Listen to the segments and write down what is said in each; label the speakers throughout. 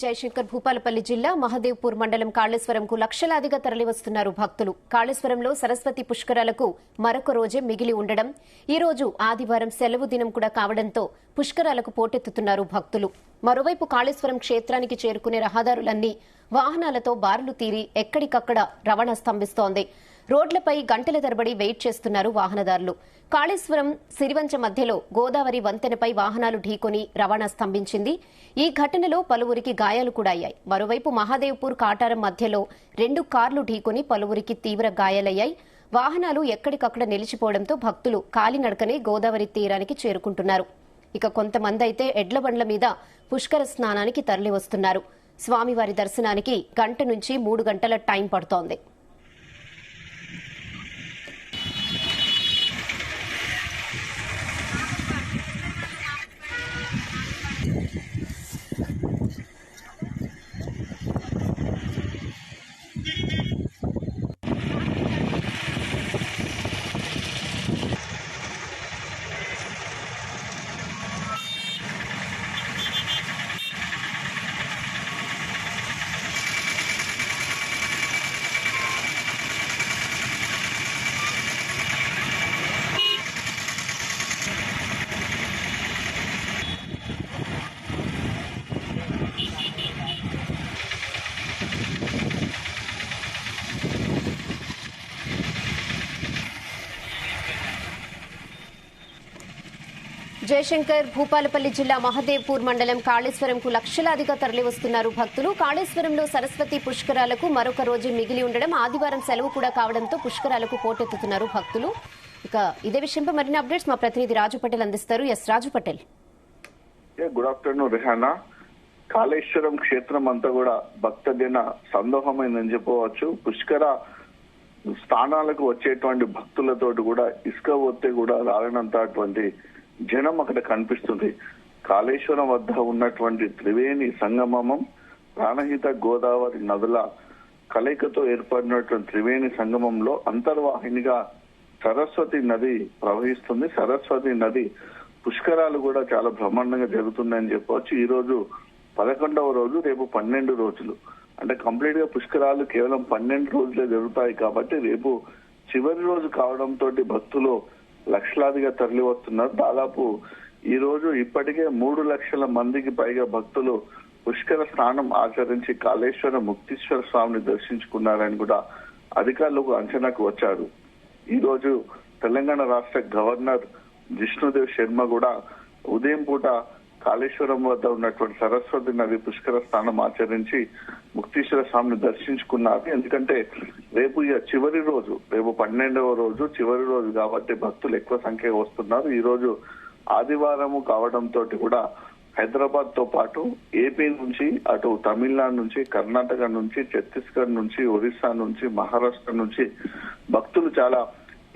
Speaker 1: జయశంకర్ భూపాలపల్లి జిల్లా మహదేవ్పూర్ మండలం కాళేశ్వరంకు లక్షలాదిగా తరలివస్తున్నారు భక్తులు. కాళేశ్వరంలో సరస్వతి పుష్కరాలకు మరొక రోజే మిగిలి ఉండడం, ఈ రోజు ఆదివారం సెలవు దినం కూడా కావడంతో పుష్కరాలకు పోటెత్తుతున్నారు భక్తులు. మరోవైపు కాళేశ్వరం క్షేత్రానికి చేరుకునే రహదారులన్నీ వాహనాలతో బారులు తీరి ఎక్కడికక్కడ రవాణా స్తంభిస్తోంది. రోడ్లపై గంటల తరబడి వెయిట్ చేస్తున్నారు వాహనదారులు. కాళేశ్వరం సిరివంచ మధ్యలో గోదావరి వంతెనపై వాహనాలు ఢీకొని రవాణా స్తంభించింది. ఈ ఘటనలో పలువురికి గాయాలు కూడా అయ్యాయి. మరోవైపు మహాదేవ్పూర్ కాటారం మధ్యలో 2 కార్లు ఢీకొని పలువురికి తీవ్ర గాయాలయ్యాయి. వాహనాలు ఎక్కడికక్కడ నిలిచిపోవడంతో భక్తులు కాలినడకనే గోదావరి తీరానికి చేరుకుంటున్నారు. ఇక కొంతమంది అయితే ఎడ్ల బండ్ల మీద పుష్కర స్నానానికి తరలి వస్తున్నారు. స్వామివారి దర్శనానికి గంట నుంచి 3 గంటల టైం పడుతోంది. జయశంకర్ భూపాలపల్లి జిల్లా మహదేవ్పూర్ మండలం కాళేశ్వరంకు లక్షలాదిగా తరలివస్తున్నారు భక్తులు. కాళేశ్వరంలో సరస్వతి పుష్కరాలకు మరొక రోజు మిగిలి ఉండడం, ఆదివారం సెలవు కూడా కావడంతో పుష్కరాలకు పోటెత్తుతున్నారు భక్తులు. ఇక ఇదే విషయంపై మరిన్ని అప్డేట్స్ మా ప్రతినిధి రాజు పటేల్ అందిస్తారు. S Raju Patel.
Speaker 2: Good afternoon Rihana. Kaleshwaram క్షేత్రం అంతా కూడా భక్తజన సందోహమైందని చెప్పవచ్చు. పుష్కర స్థానాలకు వచ్చేటువంటి భక్తులతోటి కూడా ఇసుక పోతే కూడా రాలనంతటువంటి జనం అక్కడ కనిపిస్తుంది. కాళేశ్వరం వద్ద ఉన్నటువంటి త్రివేణి సంగమం, ప్రాణహిత గోదావరి నదుల కలయికతో ఏర్పడినటువంటి త్రివేణి సంగమంలో అంతర్వాహినిగా సరస్వతి నది ప్రవహిస్తుంది. సరస్వతి నది పుష్కరాలు కూడా చాలా బ్రహ్మాండంగా జరుగుతున్నాయని చెప్పవచ్చు. ఈ రోజు 11వ రోజు, రేపు 12 రోజులు. అంటే కంప్లీట్ గా పుష్కరాలు కేవలం 12 రోజులే జరుగుతాయి కాబట్టి రేపు చివరి రోజు కావడంతో భక్తులు లక్షలాదిగా తరలి వస్తున్నారు. దాదాపు ఈ రోజు ఇప్పటికే 3 లక్షల మందికి పైగా భక్తులు పుష్కర స్నానం ఆచరించి కాళేశ్వర ముక్తీశ్వర స్వామిని దర్శించుకున్నారని కూడా అధికారులకు అంచనాకు వచ్చారు. ఈ రోజు తెలంగాణ రాష్ట్ర గవర్నర్ జిష్ణుదేవ్ శర్మ కూడా ఉదయం పూట కాళేశ్వరం వద్ద ఉన్నటువంటి సరస్వతి నది పుష్కర స్నానం ఆచరించి ముక్తీశ్వర స్వామిని దర్శించుకున్నారు. ఎందుకంటే రేపు చివరి రోజు, రేపు 12వ రోజు చివరి రోజు కాబట్టి భక్తులు ఎక్కువ సంఖ్యగా వస్తున్నారు. ఈ రోజు ఆదివారము కావడంతో కూడా హైదరాబాద్ తో పాటు ఏపీ నుంచి, అటు తమిళనాడు నుంచి, కర్ణాటక నుంచి, ఛత్తీస్గఢ్ నుంచి, ఒరిస్సా నుంచి, మహారాష్ట్ర నుంచి భక్తులు చాలా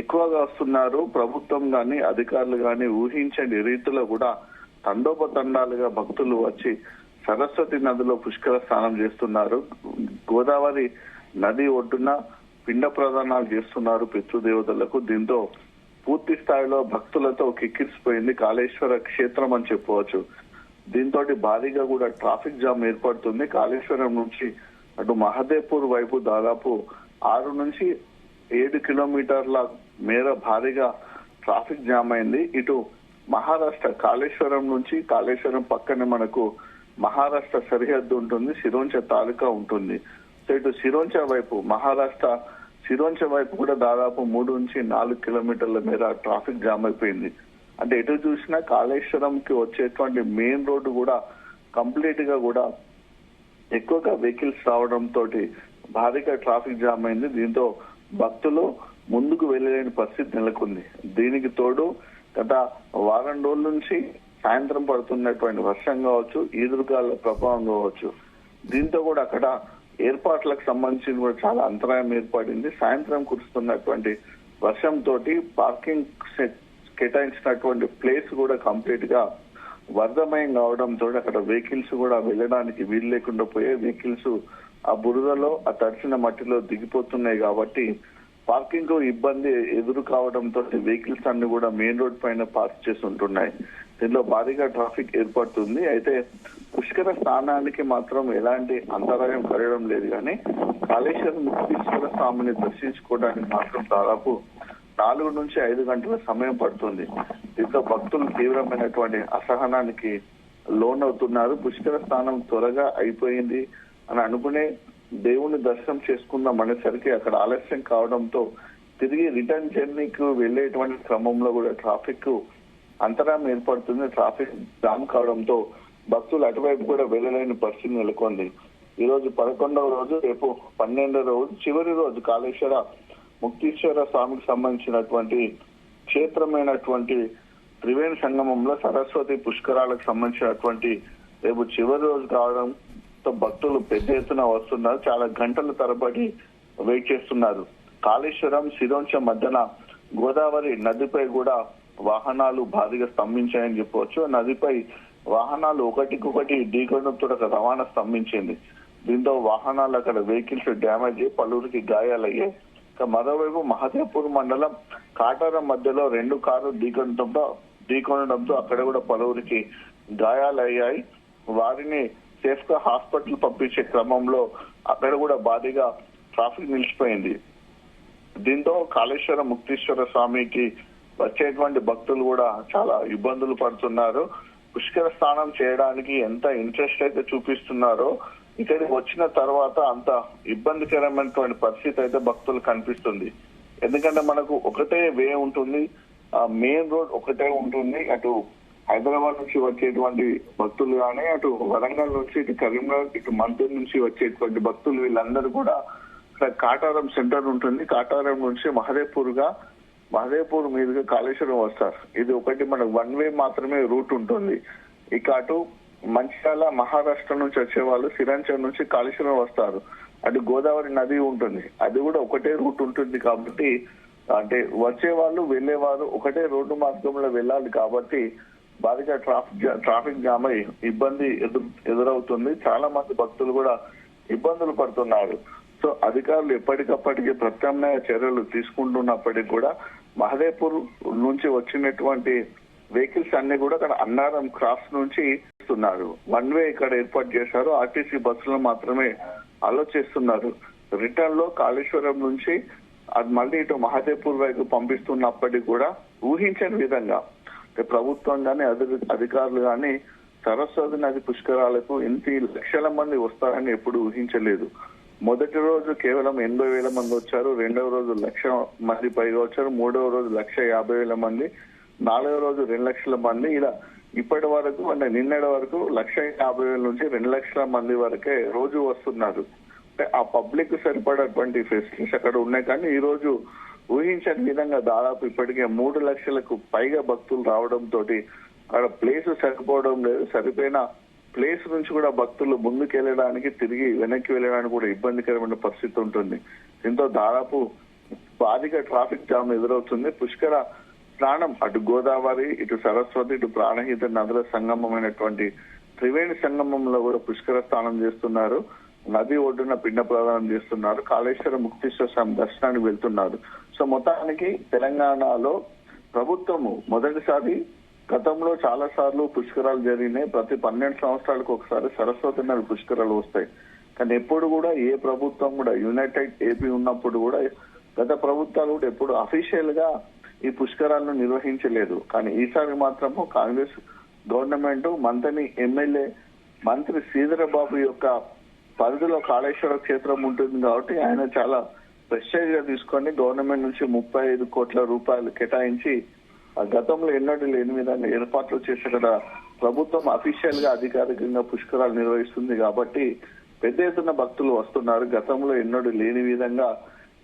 Speaker 2: ఎక్కువగా వస్తున్నారు. ప్రభుత్వం గాని అధికారులు గాని ఊహించని రీతిలో కూడా తండోపతండాలుగా భక్తులు వచ్చి సరస్వతి నదిలో పుష్కర స్నానం చేస్తున్నారు. గోదావరి నది ఒడ్డున పిండ ప్రదానాలు చేస్తున్నారు పితృదేవతలకు. దీంతో పూర్తి స్థాయిలో భక్తులతో కిక్కిరిసిపోయింది కాళేశ్వర క్షేత్రం అని చెప్పవచ్చు. దీంతో భారీగా కూడా ట్రాఫిక్ జామ్ ఏర్పడుతుంది. కాళేశ్వరం నుంచి అటు మహదేవ్పూర్ వైపు దాదాపు 6 నుంచి 7 కిలోమీటర్ల మేర భారీగా ట్రాఫిక్ జామ్ అయింది. ఇటు మహారాష్ట్ర కాళేశ్వరం నుంచి, కాళేశ్వరం పక్కనే మనకు మహారాష్ట్ర సరిహద్దు ఉంటుంది, సిరోంచ తాలూకా ఉంటుంది. సో ఇటు సిరోంచ వైపు, మహారాష్ట్ర సిరోంచ వైపు కూడా దాదాపు 3 నుంచి 4 కిలోమీటర్ల మేర ట్రాఫిక్ జామ్ అయిపోయింది. అంటే ఎటు చూసినా కాళేశ్వరంకి వచ్చేటువంటి మెయిన్ రోడ్డు కూడా కంప్లీట్ గా కూడా ఎక్కువగా వెహికల్స్ రావడంతో భారీగా ట్రాఫిక్ జామ్ అయింది. దీంతో భక్తులు ముందుకు వెళ్ళలేని పరిస్థితి నెలకొంది. దీనికి తోడు గత వారం రోజుల నుంచి సాయంత్రం పడుతున్నటువంటి వర్షం కావచ్చు, ఈదురుగాల ప్రభావం కావచ్చు, దీంతో కూడా అక్కడ ఏర్పాట్లకు సంబంధించి కూడా చాలా అంతరాయం ఏర్పడింది. సాయంత్రం కురుస్తున్నటువంటి వర్షంతో పార్కింగ్ కేటాయించినటువంటి ప్లేస్ కూడా కంప్లీట్ గా వరదమయం కావడంతో అక్కడ వెహికల్స్ కూడా వెళ్ళడానికి వీలు లేకుండా పోయే, వెహికల్స్ ఆ బురదలో, ఆ తడిసిన మట్టిలో దిగిపోతున్నాయి. కాబట్టి పార్కింగ్ ఇబ్బంది ఎదురు కావడంతో వెహికల్స్ అన్ని కూడా మెయిన్ రోడ్ పైన పార్క్ చేసి ఉంటున్నాయి. దీనిలో భారీగా ట్రాఫిక్ ఏర్పడుతుంది. అయితే పుష్కర స్నానానికి మాత్రం ఎలాంటి అంతరాయం కలగడం లేదు, కానీ కాళేశ్వరం ముక్తీశ్వర స్వామిని దర్శించుకోవడానికి మాత్రం దాదాపు 4 నుంచి 5 గంటల సమయం పడుతుంది. దీంతో భక్తులు తీవ్రమైనటువంటి అసహనానికి లోనవుతున్నారు. పుష్కర స్నానం త్వరగా అయిపోయింది అని అనుకునే దేవుని దర్శనం చేసుకుందాం అనేసరికి అక్కడ ఆలస్యం కావడంతో తిరిగి రిటర్న్ జర్నీకి వెళ్లేటువంటి క్రమంలో కూడా ట్రాఫిక్ అంతరాయం ఏర్పడుతుంది. ట్రాఫిక్ జామ్ కావడంతో భక్తులు అటువైపు కూడా వెళ్లలేని పరిస్థితి నెలకొంది. ఈ రోజు 11వ రోజు, రేపు 12వ రోజు, చివరి రోజు కాళేశ్వర ముక్తీశ్వర స్వామికి సంబంధించినటువంటి క్షేత్రమైనటువంటి త్రివేణి సంగమంలో సరస్వతి పుష్కరాలకు సంబంధించినటువంటి రేపు చివరి రోజు కావడంతో భక్తులు పెద్ద ఎత్తున వస్తున్నారు. చాలా గంటల తరబడి వెయిట్ చేస్తున్నారు. కాళేశ్వరం సిరోంచ మధ్యన గోదావరి నదిపై కూడా వాహనాలు భారీగా స్తంభించాయని చెప్పవచ్చు. నదిపై వాహనాలు ఒకటికొకటి ఢీకొనడంతో రవాణా స్తంభించింది. దీంతో వాహనాలు అక్కడ వెహికల్స్ డ్యామేజ్ అయ్యి పలువురికి గాయాలయ్యాయి. మరోవైపు మహదేవ్పూర్ మండలం కాటారం మధ్యలో 2 కార్లు ఢీకొనడంతో అక్కడ కూడా పలువురికి గాయాలయ్యాయి. వారిని సేఫ్ గా హాస్పిటల్ పంపించే క్రమంలో అక్కడ కూడా భారీగా ట్రాఫిక్ నిలిచిపోయింది. దీంతో కాళేశ్వర ముక్తీశ్వర స్వామికి వచ్చేటువంటి భక్తులు కూడా చాలా ఇబ్బందులు పడుతున్నారు. పుష్కర స్నానం చేయడానికి ఎంత ఇంట్రెస్ట్ అయితే చూపిస్తున్నారో ఇక్కడికి వచ్చిన తర్వాత అంత ఇబ్బందికరమైనటువంటి పరిస్థితి అయితే భక్తులు కనిపిస్తుంది. ఎందుకంటే మనకు ఒకటే వే ఉంటుంది, మెయిన్ రోడ్ ఒకటే ఉంటుంది. అటు హైదరాబాద్ నుంచి వచ్చేటువంటి భక్తులు కానీ, అటు వరంగల్ నుంచి, ఇటు కరీంనగర్, ఇటు మంతూరు నుంచి వచ్చేటువంటి భక్తులు వీళ్ళందరూ కూడా ఇక్కడ కాటారం సెంటర్ ఉంటుంది. కాటారం నుంచి మహదేవ్పూర్ మీదుగా కాళేశ్వరం వస్తారు. ఇది ఒకటి మనకు 1 వే మాత్రమే రూట్ ఉంటుంది. ఇక అటు మంచిర్యాల మహారాష్ట్ర నుంచి వచ్చే వాళ్ళు సిరంచర్ నుంచి కాళేశ్వరం వస్తారు. అటు గోదావరి నది ఉంటుంది, అది కూడా ఒకటే రూట్ ఉంటుంది. కాబట్టి అంటే వచ్చే వాళ్ళు వెళ్లేవారు ఒకటే రోడ్డు మార్గంలో వెళ్ళాలి. కాబట్టి భారీగా ట్రాఫిక్ జామ్ అయి ఇబ్బంది ఎదురవుతుంది. చాలా మంది భక్తులు కూడా ఇబ్బందులు పడుతున్నారు. సో అధికారులు ఎప్పటికప్పటికి ప్రత్యామ్నాయ చర్యలు తీసుకుంటున్నప్పటికీ కూడా మహదేవ్పూర్ నుంచి వచ్చినటువంటి వెహికల్స్ అన్ని కూడా అక్కడ అన్నారం క్రాస్ నుంచి ఇస్తున్నారు. 1 వే ఇక్కడ ఏర్పాటు చేశారు. ఆర్టీసీ బస్సులను మాత్రమే అలో చేస్తున్నారు. రిటర్న్ లో కాళేశ్వరం నుంచి అది మళ్ళీ ఇటు మహదేవ్పూర్ వైపు పంపిస్తున్నప్పటికీ కూడా ఊహించని విధంగా ప్రభుత్వం గాని అధికారులు గాని సరస్వతి నది పుష్కరాలకు ఇంటి లక్షల మంది వస్తారని ఎప్పుడు ఊహించలేదు. మొదటి రోజు కేవలం 80,000 మంది వచ్చారు. 2వ రోజు 1,00,000 మంది పైగా వచ్చారు. 3వ రోజు 1,50,000 మంది, 4వ రోజు 2 లక్షల మంది. ఇలా ఇప్పటి వరకు అంటే నిన్నటి వరకు 1,50,000 నుంచి 2 లక్షల మంది వరకే రోజు వస్తున్నారు. ఆ పబ్లిక్ సరిపడేటువంటి ఫెసిలిటీస్ అక్కడ ఉన్నాయి. కానీ ఈ రోజు ఊహించని విధంగా దాదాపు ఇప్పటికే 3 లక్షలకు పైగా భక్తులు రావడంతో అక్కడ ప్లేస్ సరిపోవడం లేదు. సరిపోయిన ప్లేస్ నుంచి కూడా భక్తులు ముందుకు వెళ్ళడానికి, తిరిగి వెనక్కి వెళ్ళడానికి కూడా ఇబ్బందికరమైన పరిస్థితి ఉంటుంది. దీంతో దాదాపు భారీగా ట్రాఫిక్ జామ్ ఎదురవుతుంది. పుష్కర స్నానం అటు గోదావరి, ఇటు సరస్వతి, ఇటు ప్రాణహిత నదుల సంగమమైనటువంటి త్రివేణి సంగమంలో కూడా పుష్కర స్నానం చేస్తున్నారు. నది ఒడ్డున పిండ ప్రదానం చేస్తున్నారు. కాళేశ్వర ముక్తీశ్వర స్వామి దర్శనానికి వెళ్తున్నారు. సో మొత్తానికి తెలంగాణలో ప్రభుత్వము మొదటిసారి, గతంలో చాలా సార్లు పుష్కరాలు జరిగినాయి. ప్రతి 12 సంవత్సరాలకు ఒకసారి సరస్వతి నది పుష్కరాలు వస్తాయి. కానీ ఎప్పుడు కూడా ఏ ప్రభుత్వం కూడా, యునైటెడ్ ఏపీ ఉన్నప్పుడు కూడా గత ప్రభుత్వాలు కూడా ఎప్పుడు అఫీషియల్ గా ఈ పుష్కరాలను నిర్వహించలేదు. కానీ ఈసారి మాత్రము కాంగ్రెస్ గవర్నమెంట్ మంత్రి ఎమ్మెల్యే మంత్రి శ్రీధరబాబు యొక్క పరిధిలో కాళేశ్వర క్షేత్రం ఉంటుంది కాబట్టి ఆయన చాలా ప్రెస్టేజ్ గా తీసుకొని గవర్నమెంట్ నుంచి 35 కోట్ల రూపాయలు కేటాయించి గతంలో ఎన్నడూ లేని విధంగా ఏర్పాట్లు చేసే కదా ప్రభుత్వం అఫీషియల్ గా అధికారికంగా పుష్కరాలు నిర్వహిస్తుంది. కాబట్టి పెద్ద ఎత్తున భక్తులు వస్తున్నారు. గతంలో ఎన్నడూ లేని విధంగా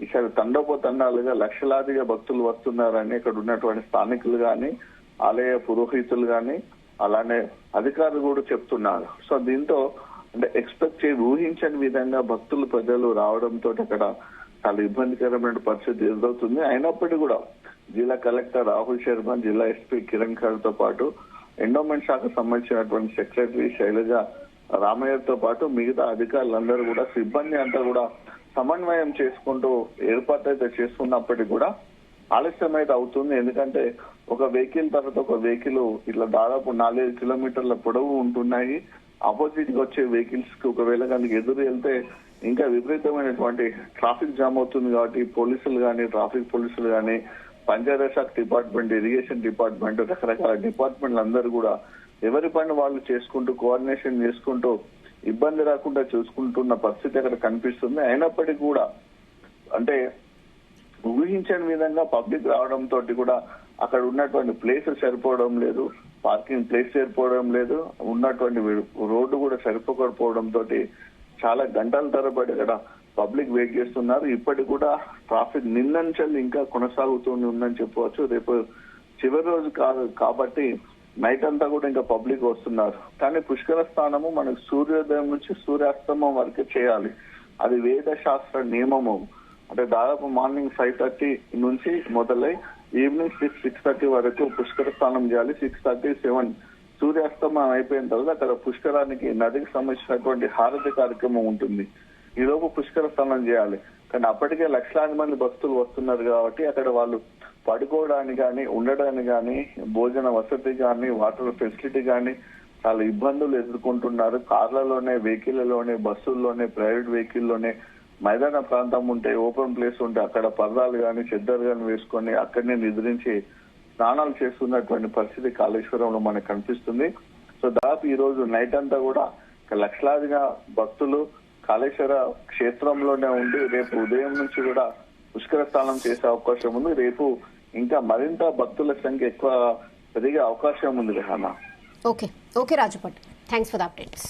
Speaker 2: ఈసారి తండోపతండాలుగా లక్షలాదిగా భక్తులు వస్తున్నారని ఇక్కడ ఉన్నటువంటి స్థానికులు గాని, ఆలయ పురోహితులు గాని, అలానే అధికారులు కూడా చెప్తున్నారు. సో దీంతో అంటే ఊహించని విధంగా భక్తులు ప్రజలు రావడంతో అక్కడ చాలా ఇబ్బందికరమైన పరిస్థితి ఎదురవుతుంది. అయినప్పటికీ కూడా జిల్లా కలెక్టర్ రాహుల్ శర్మ, జిల్లా ఎస్పీ కిరణ్ ఖర్ తో పాటు ఎండోమెంట్ శాఖకు సంబంధించినటువంటి సెక్రటరీ శైలజ రామయ్యతో పాటు మిగతా అధికారులందరూ కూడా, సిబ్బంది అంతా కూడా సమన్వయం చేసుకుంటూ ఏర్పాటు అయితే చేస్తున్నప్పటికీ కూడా ఆలస్యం అయితే అవుతుంది. ఎందుకంటే ఒక వెహికల్ తర్వాత ఒక వెహికల్ ఇట్లా దాదాపు 4-5 కిలోమీటర్ల పొడవు ఉంటున్నాయి. ఆపోజిట్ గా వచ్చే వెహికల్స్ కి ఒకవేళ కనుక ఎదురు వెళ్తే ఇంకా విపరీతమైనటువంటి ట్రాఫిక్ జామ్ అవుతుంది. కాబట్టి పోలీసులు కానీ, ట్రాఫిక్ పోలీసులు కానీ, పంచాయత్ శాఖ డిపార్ట్మెంట్, ఇరిగేషన్ డిపార్ట్మెంట్, రకరకాల డిపార్ట్మెంట్లు అందరూ కూడా ఎవరి పని వాళ్ళు చేసుకుంటూ కోఆర్డినేషన్ చేసుకుంటూ ఇబ్బంది రాకుండా చూసుకుంటున్న పరిస్థితి అక్కడ కనిపిస్తుంది. అయినప్పటికీ కూడా అంటే ఊహించని విధంగా పబ్లిక్ రావడంతో కూడా అక్కడ ఉన్నటువంటి ప్లేస్ సరిపోవడం లేదు, పార్కింగ్ ప్లేస్ సరిపోవడం లేదు, ఉన్నటువంటి రోడ్డు కూడా సరిపోకపోవడంతో చాలా గంటల తరబడి అక్కడ పబ్లిక్ వెయిట్ చేస్తున్నారు. ఇప్పటికి కూడా ట్రాఫిక్ నిన్నంచెల్లి ఇంకా కొనసాగుతూనే ఉందని చెప్పవచ్చు. రేపు చివరి రోజు కాదు కాబట్టి నైట్ అంతా కూడా ఇంకా పబ్లిక్ వస్తున్నారు. కానీ పుష్కర స్నానము మనకు సూర్యోదయం నుంచి సూర్యాస్తమం వరకే చేయాలి. అది వేద శాస్త్ర నియమము. అంటే దాదాపు మార్నింగ్ 5:30 నుంచి మొదలై ఈవినింగ్ 6-6:30 వరకు పుష్కర స్నానం చేయాలి. 6:30-7 సూర్యాస్తమం అయిపోయిన తర్వాత అక్కడ పుష్కరానికి నదికి సంబంధించినటువంటి హారతి కార్యక్రమం ఉంటుంది. ఈ లోపు పుష్కర స్నానం చేయాలి. కానీ అప్పటికే లక్షలాది మంది భక్తులు వస్తున్నారు కాబట్టి అక్కడ వాళ్ళు పడుకోవడానికి కానీ, ఉండడానికి కానీ, భోజన వసతి కానీ, వాటర్ ఫెసిలిటీ కానీ చాలా ఇబ్బందులు ఎదుర్కొంటున్నారు. కార్లలోనే, వెహికల్లోనే, బస్సుల్లోనే, ప్రైవేట్ వెహికల్లోనే మైదాన ప్రాంతం ఉంటే, ఓపెన్ ప్లేస్ ఉంటే అక్కడ పర్దాలు కానీ, చెద్దరు కానీ వేసుకొని అక్కడనే నిద్రించి స్నానాలు చేస్తున్నటువంటి పరిస్థితి కాళేశ్వరంలో మనకు కనిపిస్తుంది. సో దాదాపు ఈ రోజు నైట్ అంతా కూడా లక్షలాదిగా భక్తులు కాళేశ్వర క్షేత్రంలోనే ఉండి రేపు ఉదయం నుంచి కూడా పుష్కర స్నానం చేసే అవకాశం ఉంది. రేపు ఇంకా మరింత భక్తుల సంఖ్య ఎక్కువ పెరిగే అవకాశం ఉంది.
Speaker 1: Okay Raju Bhat, thanks for the updates.